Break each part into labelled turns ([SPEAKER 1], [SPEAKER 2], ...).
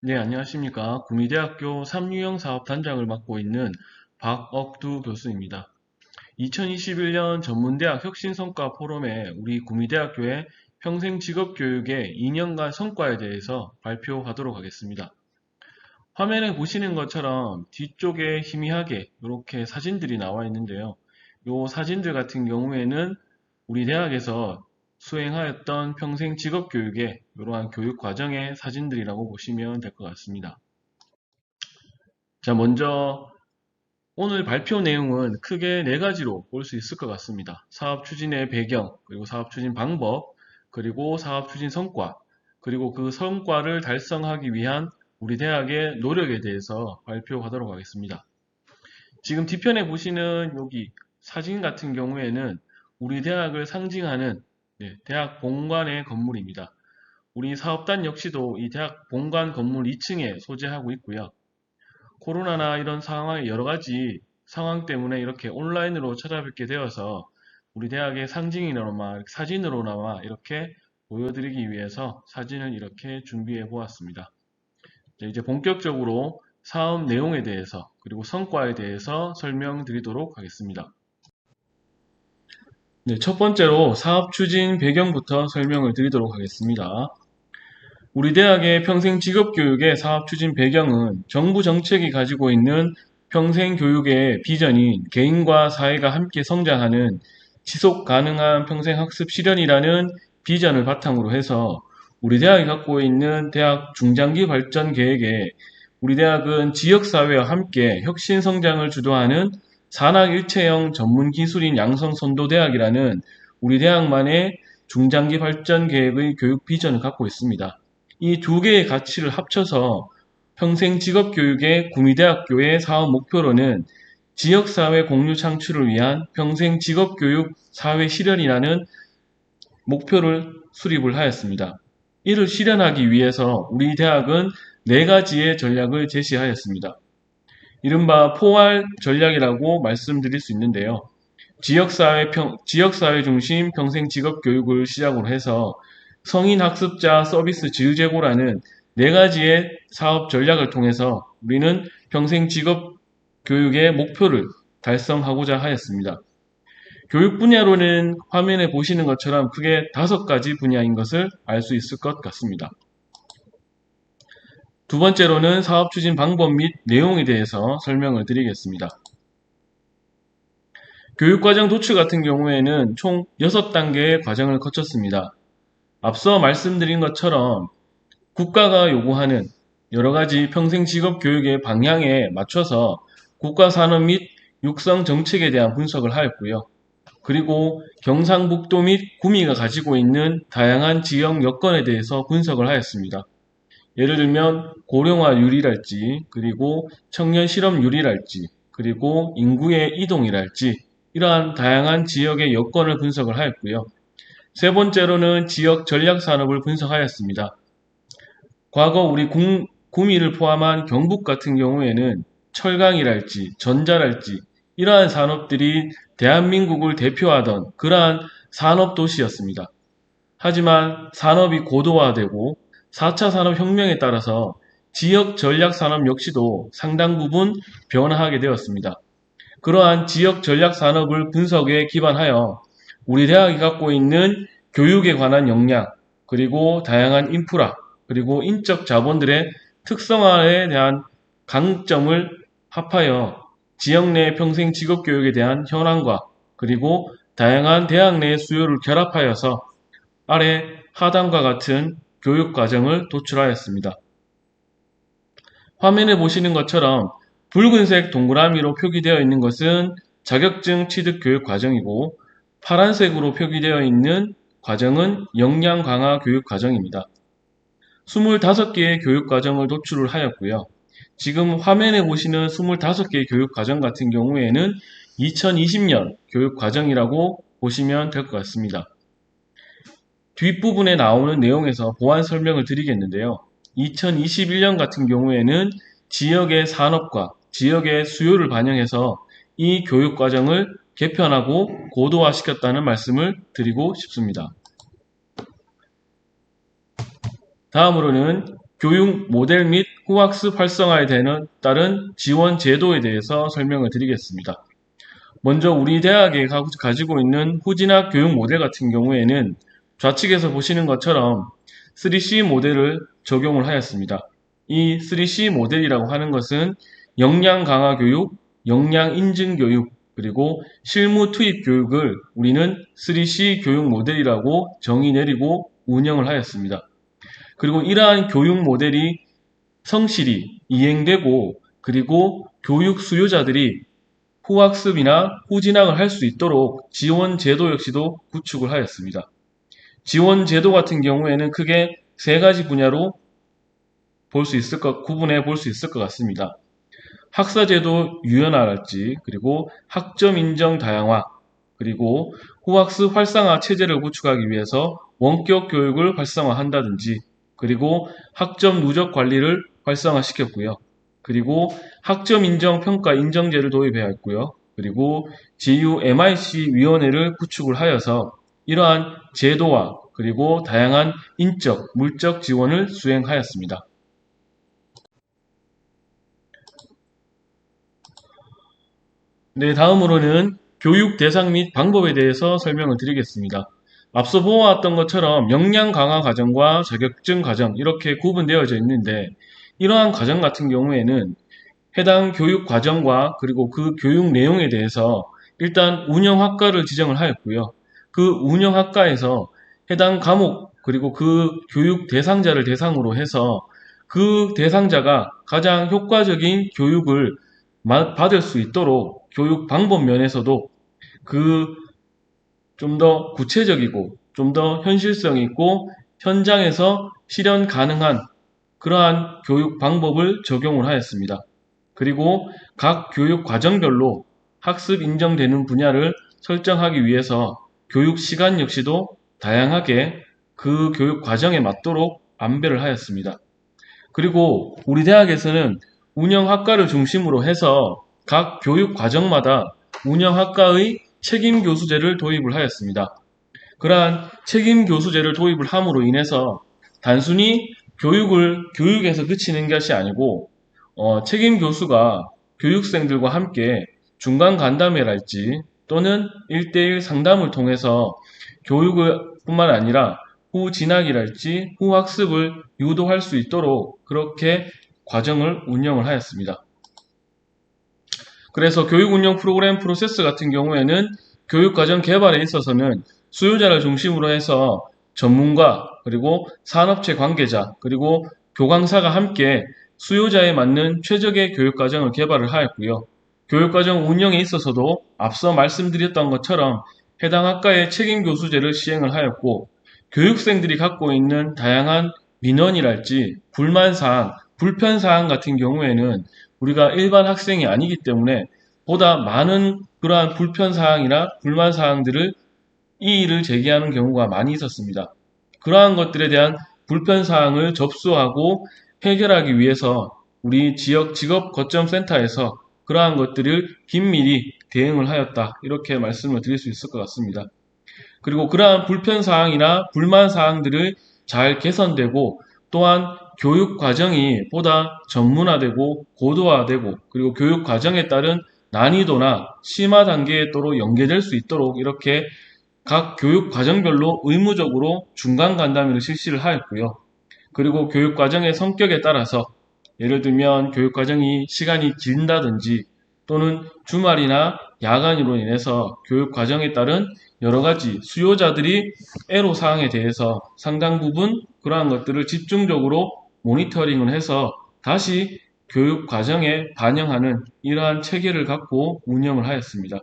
[SPEAKER 1] 네, 안녕하십니까. 구미대학교 삼유형 사업단장을 맡고 있는 박억두 교수입니다. 2021년 전문대학 혁신성과 포럼에 우리 구미대학교의 평생직업교육의 2년간 성과에 대해서 발표하도록 하겠습니다. 화면에 보시는 것처럼 뒤쪽에 희미하게 이렇게 사진들이 나와 있는데요. 이 사진들 같은 경우에는 우리 대학에서 수행하였던 평생 직업 교육의 이러한 교육 과정의 사진들이라고 보시면 될 것 같습니다. 자, 먼저 오늘 발표 내용은 크게 네 가지로 볼 수 있을 것 같습니다. 사업 추진의 배경, 그리고 사업 추진 방법, 그리고 사업 추진 성과, 그리고 그 성과를 달성하기 위한 우리 대학의 노력에 대해서 발표하도록 하겠습니다. 지금 뒤편에 보시는 여기 사진 같은 경우에는 우리 대학을 상징하는 대학 본관의 건물입니다. 우리 사업단 역시도 이 대학 본관 건물 2층에 소재하고 있고요. 코로나나 이런 상황의 여러 가지 상황 때문에 이렇게 온라인으로 찾아뵙게 되어서 우리 대학의 상징이나마 사진으로나마 이렇게 보여드리기 위해서 사진을 이렇게 준비해 보았습니다. 이제 본격적으로 사업 내용에 대해서 그리고 성과에 대해서 설명드리도록 하겠습니다. 네, 첫 번째로 사업 추진 배경부터 설명을 드리도록 하겠습니다. 우리 대학의 평생 직업교육의 사업 추진 배경은 정부 정책이 가지고 있는 평생 교육의 비전인 개인과 사회가 함께 성장하는 지속 가능한 평생 학습 실현이라는 비전을 바탕으로 해서 우리 대학이 갖고 있는 대학 중장기 발전 계획에 우리 대학은 지역사회와 함께 혁신 성장을 주도하는 산학일체형 전문기술인 양성선도대학이라는 우리 대학만의 중장기 발전 계획의 교육 비전을 갖고 있습니다. 이 두 개의 가치를 합쳐서 평생 직업교육의 구미대학교의 사업 목표로는 지역사회 공유 창출을 위한 평생 직업교육 사회 실현이라는 목표를 수립을 하였습니다. 이를 실현하기 위해서 우리 대학은 네 가지의 전략을 제시하였습니다. 이른바 포괄 전략이라고 말씀드릴 수 있는데요. 지역사회 중심 평생 직업교육을 시작으로 해서 성인 학습자 서비스 질 제고라는 네 가지의 사업 전략을 통해서 우리는 평생 직업 교육의 목표를 달성하고자 하였습니다. 교육 분야로는 화면에 보시는 것처럼 크게 5가지 분야인 것을 알 수 있을 것 같습니다. 두 번째로는 사업 추진 방법 및 내용에 대해서 설명을 드리겠습니다. 교육과정 도출 같은 경우에는 총 6단계의 과정을 거쳤습니다. 앞서 말씀드린 것처럼 국가가 요구하는 여러가지 평생 직업 교육의 방향에 맞춰서 국가 산업 및 육성 정책에 대한 분석을 하였고요. 그리고 경상북도 및 구미가 가지고 있는 다양한 지역 여건에 대해서 분석을 하였습니다. 예를 들면 고령화율이랄지, 그리고 청년 실업률이랄지, 그리고 인구의 이동이랄지 이러한 다양한 지역의 여건을 분석을 하였고요. 세 번째로는 지역 전략 산업을 분석하였습니다. 과거 우리 구미를 포함한 경북 같은 경우에는 철강이랄지 전자랄지 이러한 산업들이 대한민국을 대표하던 그러한 산업도시였습니다. 하지만 산업이 고도화되고 4차 산업혁명에 따라서 지역 전략 산업 역시도 상당 부분 변화하게 되었습니다. 그러한 지역 전략 산업을 분석에 기반하여 우리 대학이 갖고 있는 교육에 관한 역량, 그리고 다양한 인프라, 그리고 인적 자본들의 특성화에 대한 강점을 합하여 지역 내 평생 직업 교육에 대한 현황과 그리고 다양한 대학 내 수요를 결합하여서 아래 하단과 같은 교육 과정을 도출하였습니다. 화면에 보시는 것처럼 붉은색 동그라미로 표기되어 있는 것은 자격증 취득 교육 과정이고 파란색으로 표기되어 있는 과정은 역량 강화 교육 과정입니다. 25개의 교육 과정을 도출을 하였고요. 지금 화면에 보시는 25개의 교육 과정 같은 경우에는 2020년 교육 과정이라고 보시면 될 것 같습니다. 뒷부분에 나오는 내용에서 보완 설명을 드리겠는데요. 2021년 같은 경우에는 지역의 산업과 지역의 수요를 반영해서 이 교육 과정을 개편하고 고도화시켰다는 말씀을 드리고 싶습니다. 다음으로는 교육 모델 및 후학습 활성화에 따른 지원 제도에 대해서 설명을 드리겠습니다. 먼저 우리 대학에 가지고 있는 후진학 교육 모델 같은 경우에는 좌측에서 보시는 것처럼 3C 모델을 적용을 하였습니다. 이 3C 모델이라고 하는 것은 역량 강화 교육, 역량 인증 교육, 그리고 실무 투입 교육을 우리는 3C 교육 모델이라고 정의 내리고 운영을 하였습니다. 그리고 이러한 교육 모델이 성실히 이행되고 그리고 교육 수요자들이 후학습이나 후진학을 할 수 있도록 지원 제도 역시도 구축을 하였습니다. 지원 제도 같은 경우에는 크게 세 가지 분야로 구분해 볼 수 있을 것 같습니다. 학사제도 유연화랄지, 그리고 학점 인정 다양화, 그리고 후학습 활성화 체제를 구축하기 위해서 원격 교육을 활성화한다든지, 그리고 학점 누적 관리를 활성화시켰고요. 그리고 학점 인정 평가 인정제를 도입하였고요. 그리고 GUMIC 위원회를 구축을 하여서 이러한 제도와 그리고 다양한 인적, 물적 지원을 수행하였습니다. 네, 다음으로는 교육 대상 및 방법에 대해서 설명을 드리겠습니다. 앞서 보아왔던 것처럼 역량 강화 과정과 자격증 과정 이렇게 구분되어져 있는데 이러한 과정 같은 경우에는 해당 교육 과정과 그리고 그 교육 내용에 대해서 일단 운영학과를 지정을 하였고요. 그 운영학과에서 해당 과목 그리고 그 교육 대상자를 대상으로 해서 그 대상자가 가장 효과적인 교육을 받을 수 있도록 교육 방법 면에서도 그 좀 더 구체적이고 좀 더 현실성 있고 현장에서 실현 가능한 그러한 교육 방법을 적용을 하였습니다. 그리고 각 교육 과정별로 학습 인정되는 분야를 설정하기 위해서 교육 시간 역시도 다양하게 그 교육 과정에 맞도록 안배를 하였습니다. 그리고 우리 대학에서는 운영학과를 중심으로 해서 각 교육 과정마다 운영학과의 책임 교수제를 도입을 하였습니다. 그러한 책임 교수제를 도입을 함으로 인해서 단순히 교육에서 그치는 것이 아니고 책임 교수가 교육생들과 함께 중간 간담회랄지 또는 1대1 상담을 통해서 교육을 뿐만 아니라 후진학이랄지 후학습을 유도할 수 있도록 그렇게 과정을 운영을 하였습니다. 그래서 교육운영 프로그램 프로세스 같은 경우에는 교육과정 개발에 있어서는 수요자를 중심으로 해서 전문가, 그리고 산업체 관계자, 그리고 교강사가 함께 수요자에 맞는 최적의 교육과정을 개발을 하였고요. 교육과정 운영에 있어서도 앞서 말씀드렸던 것처럼 해당 학과의 책임 교수제를 시행을 하였고, 교육생들이 갖고 있는 다양한 민원이랄지 불만사항, 불편사항 같은 경우에는 우리가 일반 학생이 아니기 때문에 보다 많은 그러한 불편사항이나 불만사항들을 이의를 제기하는 경우가 많이 있었습니다. 그러한 것들에 대한 불편사항을 접수하고 해결하기 위해서 우리 지역 직업거점센터에서 그러한 것들을 긴밀히 대응을 하였다. 이렇게 말씀을 드릴 수 있을 것 같습니다. 그리고 그러한 불편사항이나 불만사항들을 잘 개선되고 또한 교육 과정이 보다 전문화되고 고도화되고 그리고 교육 과정에 따른 난이도나 심화 단계에 또로 연계될 수 있도록 이렇게 각 교육 과정별로 의무적으로 중간 간담회를 실시를 하였고요. 그리고 교육 과정의 성격에 따라서 예를 들면 교육 과정이 시간이 긴다든지 또는 주말이나 야간으로 인해서 교육 과정에 따른 여러 가지 수요자들이 애로사항에 대해서 상당 부분 그러한 것들을 집중적으로 모니터링을 해서 다시 교육 과정에 반영하는 이러한 체계를 갖고 운영을 하였습니다.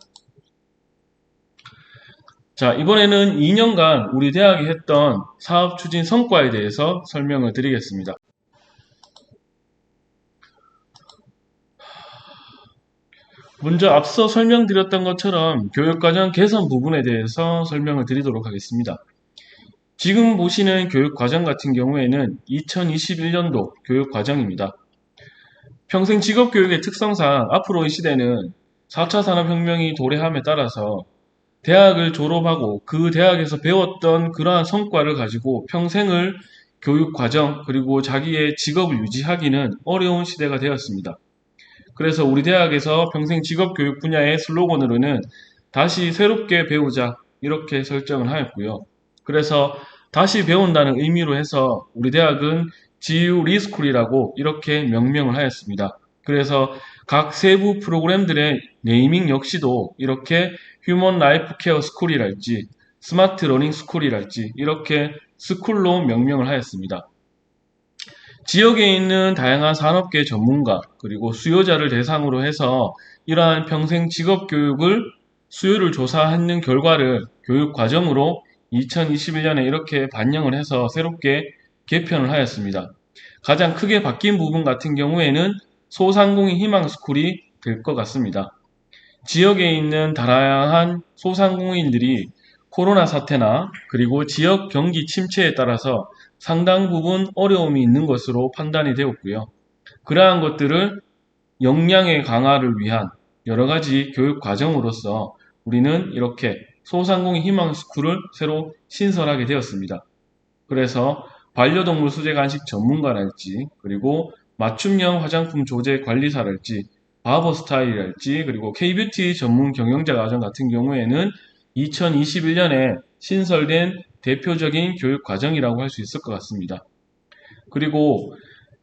[SPEAKER 1] 자, 이번에는 2년간 우리 대학이 했던 사업 추진 성과에 대해서 설명을 드리겠습니다. 먼저 앞서 설명드렸던 것처럼 교육과정 개선 부분에 대해서 설명을 드리도록 하겠습니다. 지금 보시는 교육과정 같은 경우에는 2021년도 교육과정입니다. 평생 직업교육의 특성상 앞으로의 시대는 4차 산업혁명이 도래함에 따라서 대학을 졸업하고 그 대학에서 배웠던 그러한 성과를 가지고 평생을 교육 과정 그리고 자기의 직업을 유지하기는 어려운 시대가 되었습니다. 그래서 우리 대학에서 평생 직업 교육 분야의 슬로건으로는 다시 새롭게 배우자 이렇게 설정을 하였고요. 그래서 다시 배운다는 의미로 해서 우리 대학은 GU 리스쿨이라고 이렇게 명명을 하였습니다. 그래서 각 세부 프로그램들의 네이밍 역시도 이렇게 휴먼 라이프 케어 스쿨이랄지 스마트 러닝 스쿨이랄지 이렇게 스쿨로 명명을 하였습니다. 지역에 있는 다양한 산업계 전문가 그리고 수요자를 대상으로 해서 이러한 평생 직업 교육을 수요를 조사하는 결과를 교육 과정으로 2021년에 이렇게 반영을 해서 새롭게 개편을 하였습니다. 가장 크게 바뀐 부분 같은 경우에는 소상공인 희망 스쿨이 될 것 같습니다. 지역에 있는 다양한 소상공인들이 코로나 사태나 그리고 지역 경기 침체에 따라서 상당 부분 어려움이 있는 것으로 판단이 되었고요. 그러한 것들을 역량의 강화를 위한 여러 가지 교육 과정으로서 우리는 이렇게 소상공인 희망 스쿨을 새로 신설하게 되었습니다. 그래서 반려동물 수제 간식 전문가랄지 그리고 맞춤형 화장품 조제 관리사랄지 바버 스타일이랄지 그리고 K뷰티 전문 경영자 과정 같은 경우에는 2021년에 신설된 대표적인 교육 과정이라고 할 수 있을 것 같습니다. 그리고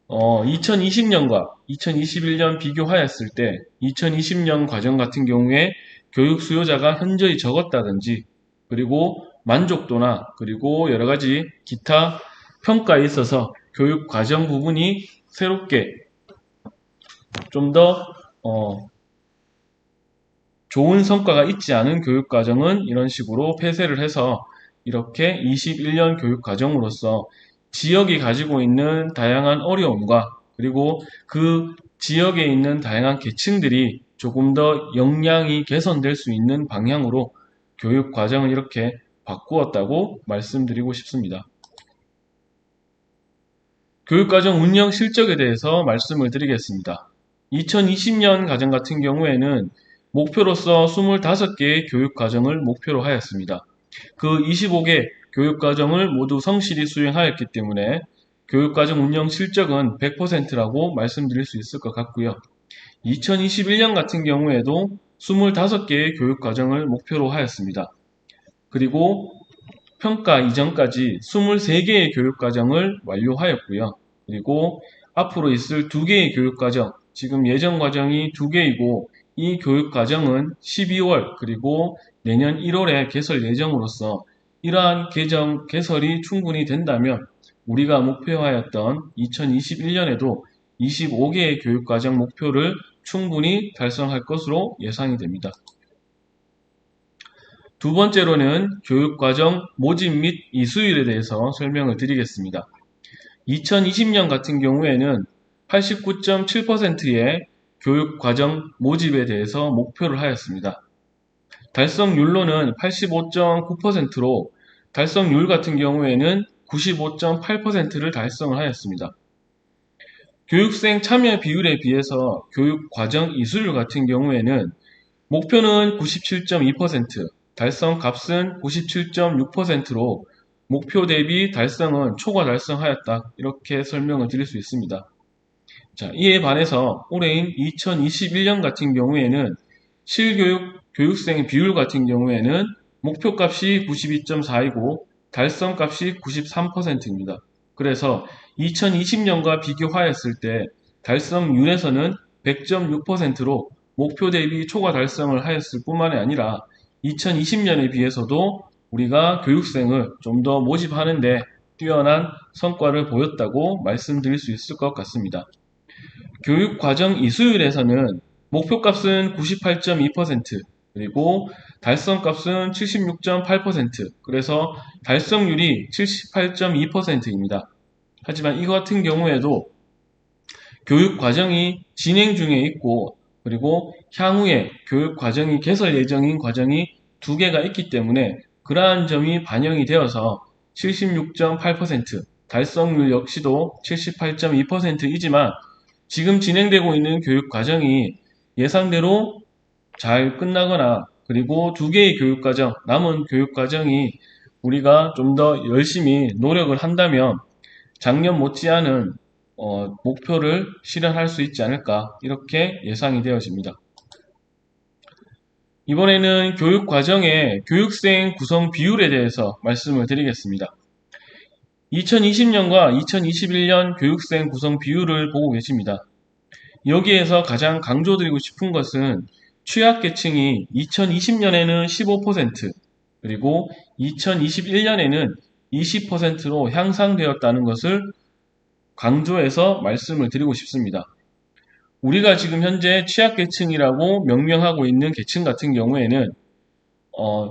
[SPEAKER 1] 2020년과 2021년 비교하였을 때 2020년 과정 같은 경우에 교육 수요자가 현저히 적었다든지 그리고 만족도나 그리고 여러 가지 기타 평가에 있어서 교육 과정 부분이 새롭게 좀 더 좋은 성과가 있지 않은 교육 과정은 이런 식으로 폐쇄를 해서 이렇게 21년 교육 과정으로서 지역이 가지고 있는 다양한 어려움과 그리고 그 지역에 있는 다양한 계층들이 조금 더 역량이 개선될 수 있는 방향으로 교육 과정을 이렇게 바꾸었다고 말씀드리고 싶습니다. 교육과정 운영 실적에 대해서 말씀을 드리겠습니다. 2020년 과정 같은 경우에는 목표로서 25개의 교육과정을 목표로 하였습니다. 그 25개 교육과정을 모두 성실히 수행하였기 때문에 교육과정 운영 실적은 100%라고 말씀드릴 수 있을 것 같고요. 2021년 같은 경우에도 25개의 교육과정을 목표로 하였습니다. 그리고 평가 이전까지 23개의 교육과정을 완료하였고요. 그리고 앞으로 있을 2개의 교육과정, 지금 예정 과정이 2개이고 이 교육과정은 12월 그리고 내년 1월에 개설 예정으로서 이러한 개설이 충분히 된다면 우리가 목표하였던 2021년에도 25개의 교육과정 목표를 충분히 달성할 것으로 예상이 됩니다. 두 번째로는 교육과정 모집 및 이수율에 대해서 설명을 드리겠습니다. 2020년 같은 경우에는 89.7%의 교육과정 모집에 대해서 목표를 하였습니다. 달성률로는 85.9%로 달성률 같은 경우에는 95.8%를 달성을 하였습니다. 교육생 참여 비율에 비해서 교육과정 이수율 같은 경우에는 목표는 97.2%, 달성 값은 97.6%로 목표 대비 달성은 초과 달성하였다. 이렇게 설명을 드릴 수 있습니다. 자, 이에 반해서 올해인 2021년 같은 경우에는 교육생 비율 같은 경우에는 목표값이 92.4이고 달성값이 93%입니다. 그래서 2020년과 비교하였을 때 달성률에서는 100.6%로 목표 대비 초과 달성을 하였을 뿐만이 아니라 2020년에 비해서도 우리가 교육생을 좀 더 모집하는데 뛰어난 성과를 보였다고 말씀드릴 수 있을 것 같습니다. 교육과정 이수율에서는 목표값은 98.2%, 그리고 달성값은 76.8%, 그래서 달성률이 78.2%입니다. 하지만 이거 같은 경우에도 교육과정이 진행 중에 있고 그리고 향후에 교육과정이 개설 예정인 과정이 2개가 있기 때문에 그러한 점이 반영이 되어서 76.8%, 달성률 역시도 78.2%이지만 지금 진행되고 있는 교육과정이 예상대로 잘 끝나거나 그리고 2개의 교육과정, 남은 교육과정이 우리가 좀 더 열심히 노력을 한다면 작년 못지않은 목표를 실현할 수 있지 않을까 이렇게 예상이 되어집니다. 이번에는 교육 과정의 교육생 구성 비율에 대해서 말씀을 드리겠습니다. 2020년과 2021년 교육생 구성 비율을 보고 계십니다. 여기에서 가장 강조드리고 싶은 것은 취약계층이 2020년에는 15%, 그리고 2021년에는 20%로 향상되었다는 것을 강조해서 말씀을 드리고 싶습니다. 우리가 지금 현재 취약계층이라고 명명하고 있는 계층 같은 경우에는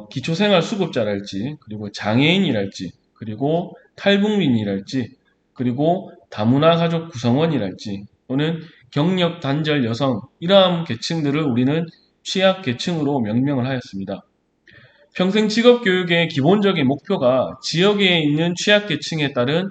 [SPEAKER 1] 기초생활수급자랄지, 그리고 장애인이랄지, 그리고 탈북민이랄지, 그리고 다문화 가족 구성원이랄지, 또는 경력 단절 여성, 이러한 계층들을 우리는 취약계층으로 명명을 하였습니다. 평생 직업교육의 기본적인 목표가 지역에 있는 취약계층에 따른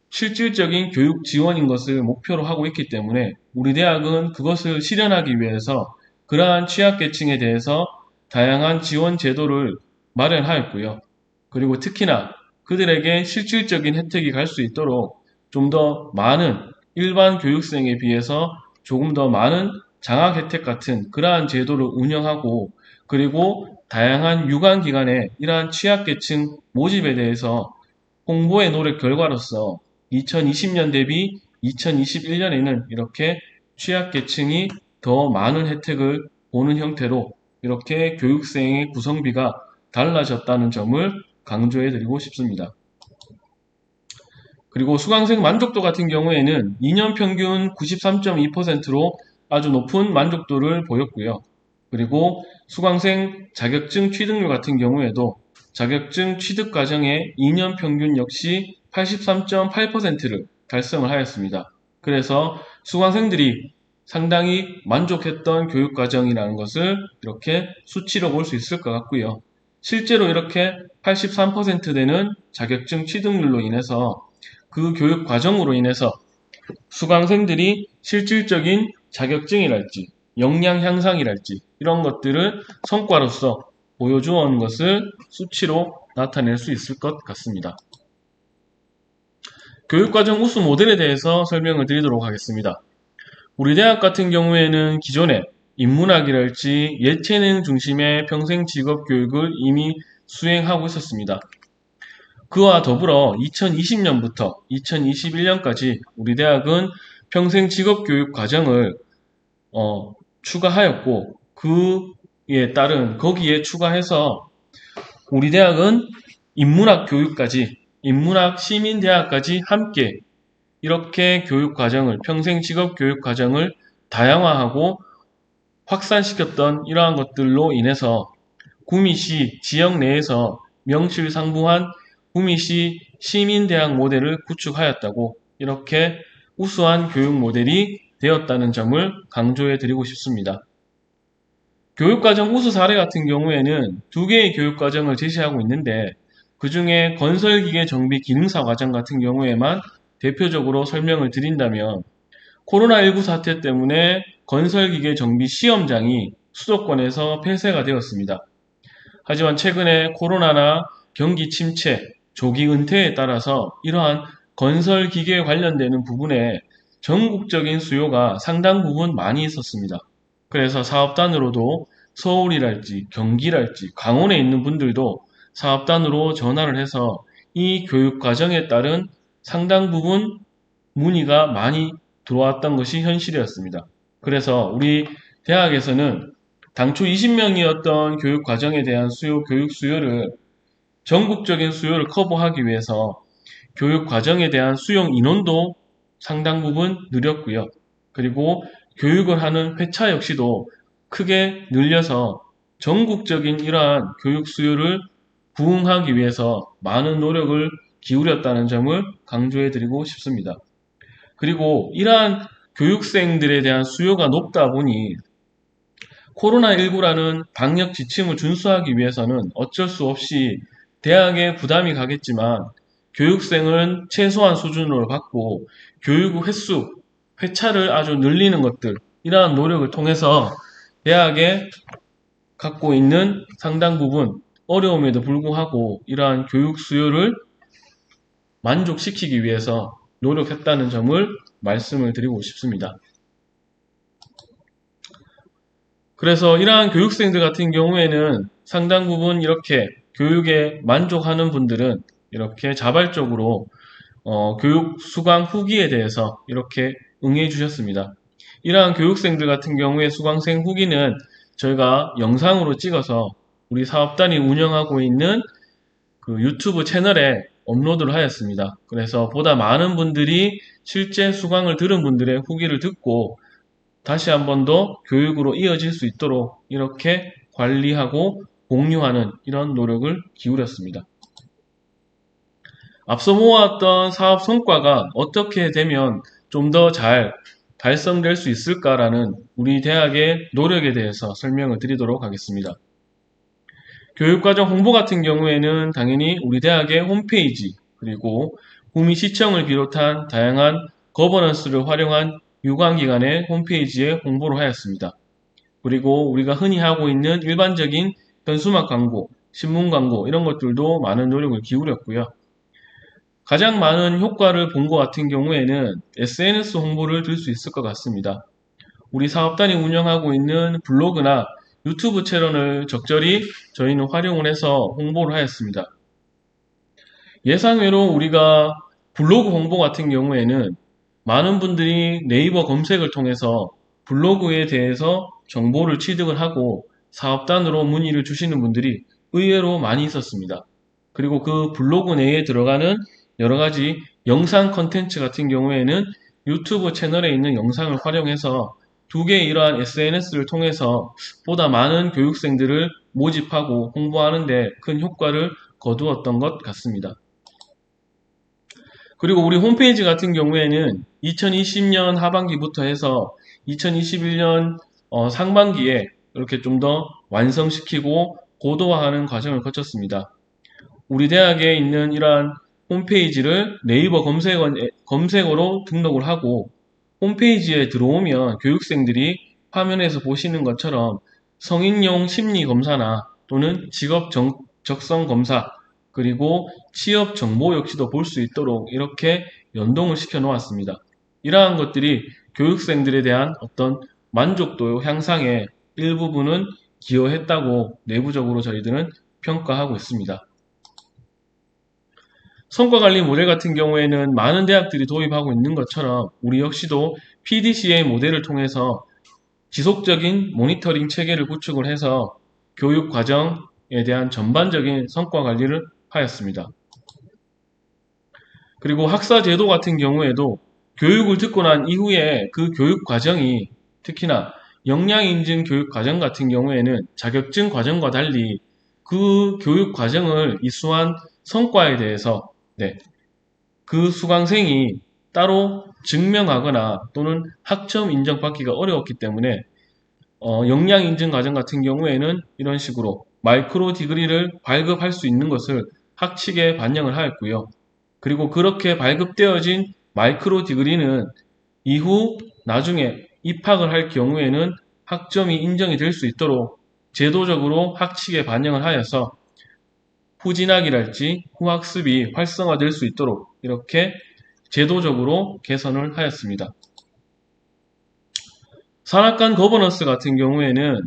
[SPEAKER 1] 실질적인 교육 지원인 것을 목표로 하고 있기 때문에 우리 대학은 그것을 실현하기 위해서 그러한 취약계층에 대해서 다양한 지원 제도를 마련하였고요. 그리고 특히나 그들에게 실질적인 혜택이 갈 수 있도록 좀 더 많은 일반 교육생에 비해서 조금 더 많은 장학 혜택 같은 그러한 제도를 운영하고, 그리고 다양한 유관기관에 이러한 취약계층 모집에 대해서 홍보의 노력 결과로서 2020년 대비 2021년에는 이렇게 취약계층이 더 많은 혜택을 보는 형태로 이렇게 교육생의 구성비가 달라졌다는 점을 강조해 드리고 싶습니다. 그리고 수강생 만족도 같은 경우에는 2년 평균 93.2%로 아주 높은 만족도를 보였고요. 그리고 수강생 자격증 취득률 같은 경우에도 자격증 취득 과정의 2년 평균 역시 83.8%를 달성을 하였습니다. 그래서 수강생들이 상당히 만족했던 교육 과정이라는 것을 이렇게 수치로 볼 수 있을 것 같고요. 실제로 이렇게 83% 되는 자격증 취득률로 인해서 그 교육 과정으로 인해서 수강생들이 실질적인 자격증이랄지 역량 향상이랄지 이런 것들을 성과로서 보여주어 것을 수치로 나타낼 수 있을 것 같습니다. 교육과정 우수 모델에 대해서 설명을 드리도록 하겠습니다. 우리 대학 같은 경우에는 기존에 인문학이랄지 예체능 중심의 평생 직업 교육을 이미 수행하고 있었습니다. 그와 더불어 2020년부터 2021년까지 우리 대학은 평생 직업 교육 과정을 추가하였고, 그에 따른 거기에 추가해서 우리 대학은 인문학 교육까지, 인문학 시민대학까지 함께 이렇게 교육 과정을, 평생 직업 교육 과정을 다양화하고 확산시켰던 이러한 것들로 인해서 구미시 지역 내에서 명실상부한 구미시 시민대학 모델을 구축하였다고, 이렇게 우수한 교육 모델이 되었다는 점을 강조해 드리고 싶습니다. 교육과정 우수 사례 같은 경우에는 두 개의 교육과정을 제시하고 있는데, 그 중에 건설기계 정비 기능사 과정 같은 경우에만 대표적으로 설명을 드린다면, 코로나19 사태 때문에 건설기계 정비 시험장이 수도권에서 폐쇄가 되었습니다. 하지만 최근에 코로나나 경기 침체, 조기 은퇴에 따라서 이러한 건설기계에 관련되는 부분에 전국적인 수요가 상당 부분 많이 있었습니다. 그래서 사업단으로도 서울이랄지 경기랄지 강원에 있는 분들도 사업단으로 전화를 해서 이 교육 과정에 따른 상당 부분 문의가 많이 들어왔던 것이 현실이었습니다. 그래서 우리 대학에서는 당초 20명이었던 교육 과정에 대한 교육 수요를 전국적인 수요를 커버하기 위해서 교육 과정에 대한 수용 인원도 상당 부분 늘렸고요. 그리고 교육을 하는 회차 역시도 크게 늘려서 전국적인 이러한 교육 수요를 부응하기 위해서 많은 노력을 기울였다는 점을 강조해 드리고 싶습니다. 그리고 이러한 교육생들에 대한 수요가 높다 보니 코로나19라는 방역 지침을 준수하기 위해서는 어쩔 수 없이 대학에 부담이 가겠지만 교육생은 최소한 수준으로 받고 교육 횟수, 회차를 아주 늘리는 것들, 이러한 노력을 통해서 대학에 갖고 있는 상당 부분 어려움에도 불구하고 이러한 교육 수요를 만족시키기 위해서 노력했다는 점을 말씀을 드리고 싶습니다. 그래서 이러한 교육생들 같은 경우에는 상당 부분 이렇게 교육에 만족하는 분들은 이렇게 자발적으로 교육 수강 후기에 대해서 이렇게 응해 주셨습니다. 이러한 교육생들 같은 경우에 수강생 후기는 저희가 영상으로 찍어서 우리 사업단이 운영하고 있는 그 유튜브 채널에 업로드를 하였습니다. 그래서 보다 많은 분들이 실제 수강을 들은 분들의 후기를 듣고 다시 한 번 더 교육으로 이어질 수 있도록 이렇게 관리하고 공유하는 이런 노력을 기울였습니다. 앞서 모았던 사업 성과가 어떻게 되면 좀 더 잘 달성될 수 있을까라는 우리 대학의 노력에 대해서 설명을 드리도록 하겠습니다. 교육과정 홍보 같은 경우에는 당연히 우리 대학의 홈페이지 그리고 구미시청을 비롯한 다양한 거버넌스를 활용한 유관기관의 홈페이지에 홍보를 하였습니다. 그리고 우리가 흔히 하고 있는 일반적인 현수막 광고, 신문 광고 이런 것들도 많은 노력을 기울였고요. 가장 많은 효과를 본 것 같은 경우에는 SNS 홍보를 들 수 있을 것 같습니다. 우리 사업단이 운영하고 있는 블로그나 유튜브 채널을 적절히 저희는 활용을 해서 홍보를 하였습니다. 예상외로 우리가 블로그 홍보 같은 경우에는 많은 분들이 네이버 검색을 통해서 블로그에 대해서 정보를 취득을 하고 사업단으로 문의를 주시는 분들이 의외로 많이 있었습니다. 그리고 그 블로그 내에 들어가는 여러 가지 영상 컨텐츠 같은 경우에는 유튜브 채널에 있는 영상을 활용해서 두 개의 이러한 SNS를 통해서 보다 많은 교육생들을 모집하고 홍보하는 데 큰 효과를 거두었던 것 같습니다. 그리고 우리 홈페이지 같은 경우에는 2020년 하반기부터 해서 2021년 상반기에 이렇게 좀 더 완성시키고 고도화하는 과정을 거쳤습니다. 우리 대학에 있는 이러한 홈페이지를 네이버 검색어로 등록을 하고 홈페이지에 들어오면 교육생들이 화면에서 보시는 것처럼 성인용 심리 검사나 또는 직업 적성 검사 그리고 취업 정보 역시도 볼 수 있도록 이렇게 연동을 시켜 놓았습니다. 이러한 것들이 교육생들에 대한 어떤 만족도 향상에 일부분은 기여했다고 내부적으로 저희들은 평가하고 있습니다. 성과관리 모델 같은 경우에는 많은 대학들이 도입하고 있는 것처럼 우리 역시도 PDCA 모델을 통해서 지속적인 모니터링 체계를 구축을 해서 교육 과정에 대한 전반적인 성과 관리를 하였습니다. 그리고 학사 제도 같은 경우에도 교육을 듣고 난 이후에 그 교육 과정이 특히나 역량인증 교육 과정 같은 경우에는 자격증 과정과 달리 그 교육 과정을 이수한 성과에 대해서 그 수강생이 따로 증명하거나 또는 학점 인정받기가 어려웠기 때문에 역량 인증 과정 같은 경우에는 이런 식으로 마이크로 디그리를 발급할 수 있는 것을 학칙에 반영을 하였고요. 그리고 그렇게 발급되어진 마이크로 디그리는 이후 나중에 입학을 할 경우에는 학점이 인정이 될 수 있도록 제도적으로 학칙에 반영을 하여서 후진학이랄지 후학습이 활성화될 수 있도록 이렇게 제도적으로 개선을 하였습니다. 산학관 거버넌스 같은 경우에는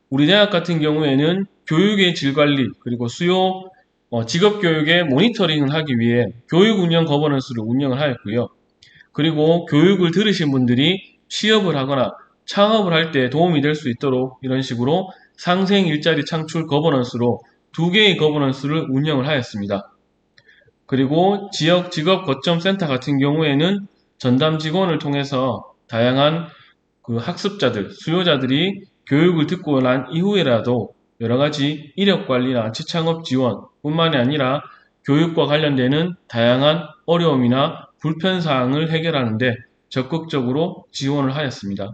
[SPEAKER 1] 우리 대학 같은 경우에는 교육의 질관리 그리고 수요 직업교육의 모니터링을 하기 위해 교육운영 거버넌스를 운영을 하였고요. 그리고 교육을 들으신 분들이 취업을 하거나 창업을 할 때 도움이 될 수 있도록 이런 식으로 상생 일자리 창출 거버넌스로 두 개의 거버넌스를 운영을 하였습니다. 그리고 지역 직업 거점 센터 같은 경우에는 전담 직원을 통해서 다양한 그 학습자들, 수요자들이 교육을 듣고 난 이후에라도 여러 가지 이력 관리나 취창업 지원 뿐만이 아니라 교육과 관련되는 다양한 어려움이나 불편 사항을 해결하는데 적극적으로 지원을 하였습니다.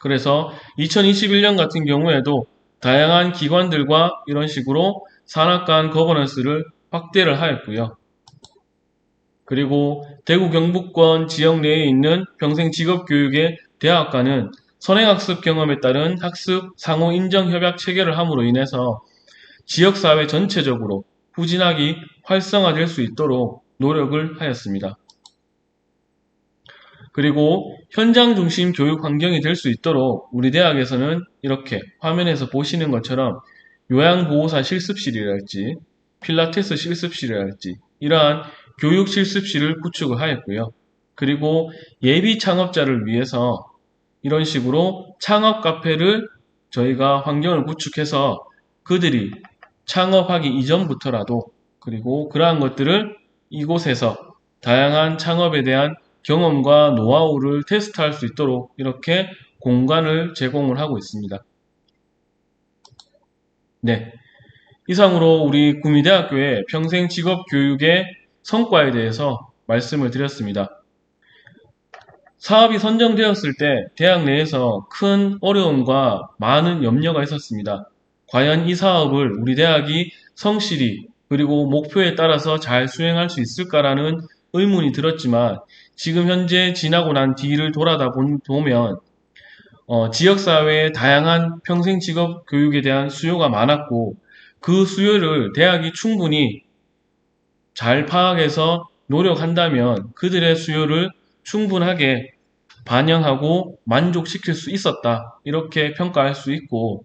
[SPEAKER 1] 그래서 2021년 같은 경우에도 다양한 기관들과 이런 식으로 산학관 거버넌스를 확대를 하였고요. 그리고 대구 경북권 지역 내에 있는 평생직업교육의 대학과는 선행학습 경험에 따른 학습 상호 인정 협약 체계를 함으로 인해서 지역사회 전체적으로 후진학이 활성화될 수 있도록 노력을 하였습니다. 그리고 현장 중심 교육 환경이 될 수 있도록 우리 대학에서는 이렇게 화면에서 보시는 것처럼 요양보호사 실습실이랄지 필라테스 실습실이랄지 이러한 교육 실습실을 구축을 하였고요. 그리고 예비 창업자를 위해서 이런 식으로 창업 카페를 저희가 환경을 구축해서 그들이 창업하기 이전부터라도 그리고 그러한 것들을 이곳에서 다양한 창업에 대한 경험과 노하우를 테스트할 수 있도록 이렇게 공간을 제공을 하고 있습니다. 네. 이상으로 우리 구미대학교의 평생 직업 교육의 성과에 대해서 말씀을 드렸습니다. 사업이 선정되었을 때 대학 내에서 큰 어려움과 많은 염려가 있었습니다. 과연 이 사업을 우리 대학이 성실히 그리고 목표에 따라서 잘 수행할 수 있을까라는 의문이 들었지만 지금 현재 지나고 난 뒤를 돌아다 보면 지역사회의 다양한 평생 직업 교육에 대한 수요가 많았고 그 수요를 대학이 충분히 잘 파악해서 노력한다면 그들의 수요를 충분하게 반영하고 만족시킬 수 있었다. 이렇게 평가할 수 있고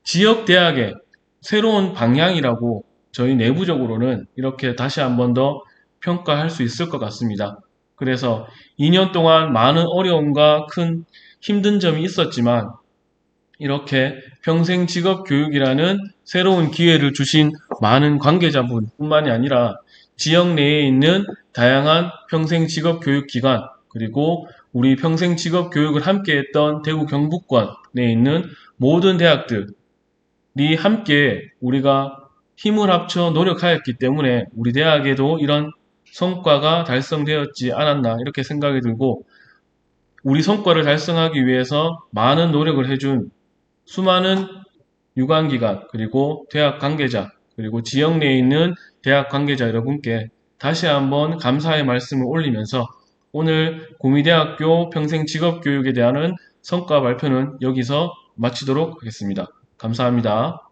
[SPEAKER 1] 지역 대학의 새로운 방향이라고 저희 내부적으로는 이렇게 다시 한 번 더 평가할 수 있을 것 같습니다. 그래서 2년 동안 많은 어려움과 큰 힘든 점이 있었지만 이렇게 평생 직업 교육이라는 새로운 기회를 주신 많은 관계자분뿐만이 아니라 지역 내에 있는 다양한 평생 직업 교육 기관 그리고 우리 평생 직업 교육을 함께 했던 대구 경북권에 있는 모든 대학들이 함께 우리가 힘을 합쳐 노력하였기 때문에 우리 대학에도 이런 성과가 달성되었지 않았나 이렇게 생각이 들고 우리 성과를 달성하기 위해서 많은 노력을 해준 수많은 유관기관 그리고 대학 관계자 그리고 지역 내에 있는 대학 관계자 여러분께 다시 한번 감사의 말씀을 올리면서 오늘 구미대학교 평생직업교육에 대한 성과 발표는 여기서 마치도록 하겠습니다. 감사합니다.